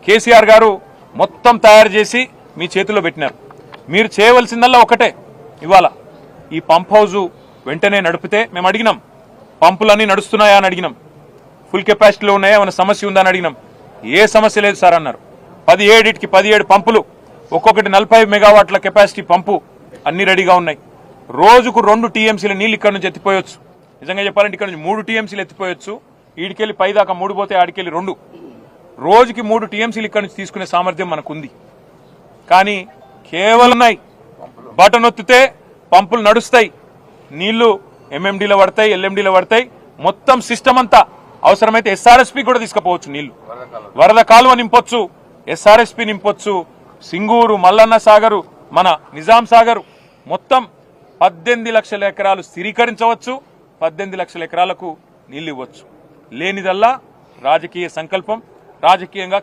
కేసీఆర్ గారు మొత్తం తయారు చేసి మీ చేతిలో పెట్టినారు. మీరు చేయవలసిందల్లా ఒకటే, ఇవాళ ఈ పంప్ హౌజు వెంటనే నడిపితే మేము అడిగినాం, పంపులన్నీ నడుస్తున్నాయా అని అడిగినాం, ఫుల్ కెపాసిటీలో ఉన్నాయా, ఏమైనా సమస్య ఉందా అని అడిగినాం. ఏ సమస్య లేదు సార్ అన్నారు. 17 పంపులు, ఒక్కొక్కటి 40 మెగావాట్ల కెపాసిటీ పంపు అన్ని రెడీగా ఉన్నాయి. రోజుకు 2 టీఎంసీల నీళ్ళు ఇక్కడ నుంచి ఎత్తిపోయొచ్చు. నిజంగా చెప్పాలంటే ఇక్కడ నుంచి 3 టీఎంసీలు ఎత్తిపోయొచ్చు. ఈడికెళ్ళి పైదాకా 3 పోతే ఆడికెళ్ళి 2, రోజుకి 3 టీఎంసీలు ఇక్కడ నుంచి తీసుకునే సామర్థ్యం మనకుంది. కానీ కేవలం బటన్ ఒత్తితే పంపులు నడుస్తాయి, నీళ్లు ఎంఎండీలో పడతాయి, ఎల్ఎండీలో పడతాయి. మొత్తం సిస్టమ్ అంతా అవసరమైతే ఎస్ఆర్ఎస్పీ కూడా తీసుకుపోవచ్చు. నీళ్లు వరద కాలువ నింపొచ్చు, ఎస్ఆర్ఎస్పీ నింపొచ్చు, సింగూరు, మల్లన్న సాగరు, మన నిజాం సాగరు మొత్తం 18 లక్షల ఎకరాలు స్థిరీకరించవచ్చు. 18 లక్షల ఎకరాలకు నీళ్లు ఇవ్వచ్చు. లేనిదల్లా రాజకీయ సంకల్పం, రాజకీయంగా